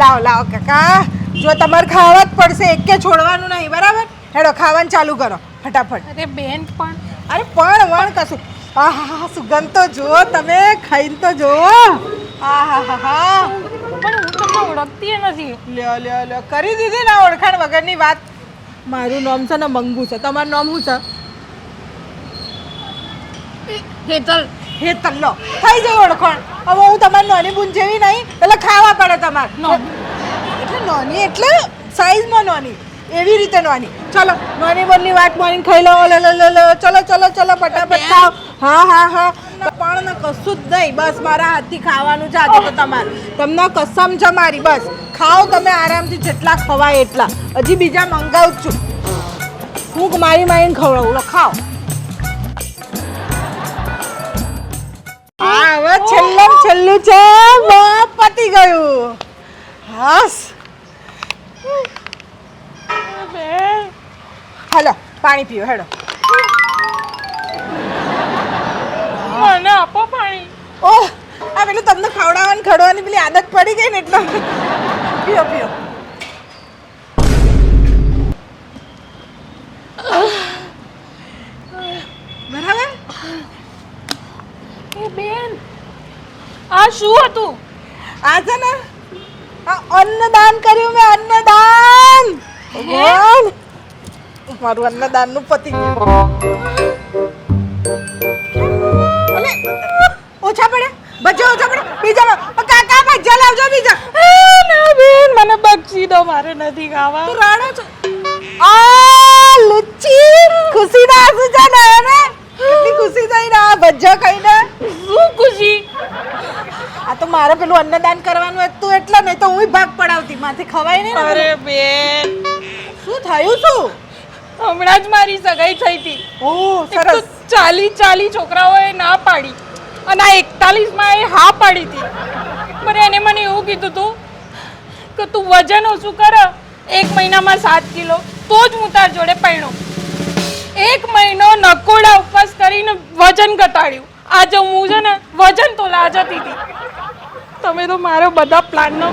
લાવો લાવો કાકા, જો તમારે ખાવા જ પડશે, એકે છોડવાનું નહીં, બરાબર? હેડો ખાવાનું ચાલુ કરો ફટાફટ. અરે બેન પણ અરે પણ વણ કશું. આહા સુગંધ તો જુઓ, તમે ખાઈને તો જુઓ. આહા પણ હું તમને ઓળખતી નથી. લ્યો લ્યો લ્યો, કરી દીધી ને ઓળખાણ વગરની વાત. મારું નામ છે ને મંગુ છે, તમારું નામ શું છે? હેતલ. હેતલ. લો થઈ જાય ઓળખાણ. હવે હું તમારી નાની બુન જેવી નહીં, એટલે ખાવા પડે તમારે. એટલે નાની એટલે સાઈઝમાં નાની, એવી રીતે નાની. ચલો નાની બોનની વાત માની ખાઈ લો. ચલો ચલો ચલો ફટાફટ ખાઓ. હા હા હા, પણ ને કશું જ નહીં, બસ મારા હાથથી ખાવાનું છે આજે તો તમારે. તમને કસમ છે મારી. બસ ખાઓ તમે આરામથી, જેટલા ખવાય એટલા. હજી બીજા મંગાવું જ છું. હું મારી માઈને ખવડાવું. લો ખાઓ. આ હવે છેલ્લું છે, પતી ગયું. હાસ હાલો પાણી પીઓ. હેડો. મને આપો પાણી. ઓહ, આ પેલું તમને ખવડાવવાની ખવડાવવાની પેલી આદત પડી ગઈ ને એટલે. પીઓ પીઓ. બરાબર. એ બેન, આ શું હતું? આ છે ને, આ અન્નદાન કર્યું મેં. અન્નદાન. ભગવાન, મારું અન્નદાન નું પતિ ગયું. અલે, ઓછા પડે ભજીયા, ઓછા પડે. બીજા કાકા ભજીયા લાવજો બીજા. ના બેન, મને બક્ષી દો, મારે નથી ખાવા. તું રાણો છો. આ લુચ્ચી, ખુશી ના આંસુ છે ને એને. કેટલી ખુશી થઈ ને આ ભજીયા ખાઈને. શું ખુશી? આ તો મારે પેલું અન્નદાન કરવાનું હતું એટલે, નહીં તો હું ભાગ પડાવતી. માથે ખવાય નહીં. અરે બેન, શું થયું? શું હમણાં જ મારી સગાઈ થઈ હતી. ઓહ એક તો સરસ. 40 છોકરાઓએ ના પાડી અને આ 41માં એ હા પાડી હતી. પણ એને મને એવું કીધું હતું કે તું વજન ઓછું કર, 1 મહિનામાં 7 કિલો, તો જ હું તાર જોડે પરણું. 1 મહિનો નકોડા ઉપવાસ કરીને વજન ઘટાડ્યું. આજે હું છે ને વજન તો લાજતી હતી. તમે તો મારો બધા પ્લાનનો.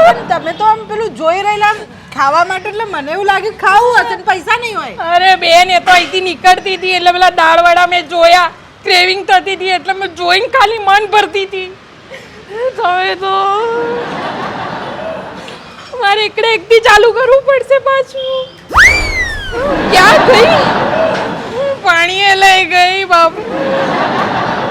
પણ તમે તો આમ પેલું જોઈ રહેલા ખાવા માટે, એટલે મને એવું લાગ્યું ખાવું હશે ને પૈસા નહીં હોય. અરે બેન, એ તો અહીંથી નીકળતી હતી એટલે પેલા દાળવાળા મેં જોયા, ક્રેવિંગ થતી હતી એટલે મેં જોઈને ખાલી મન ભરતી હતી. તમે તો મારે એકથી ચાલુ કરવું પડશે પાછું. ક્યાં ગઈ? પાણી એ લઈ ગઈ બાપુ.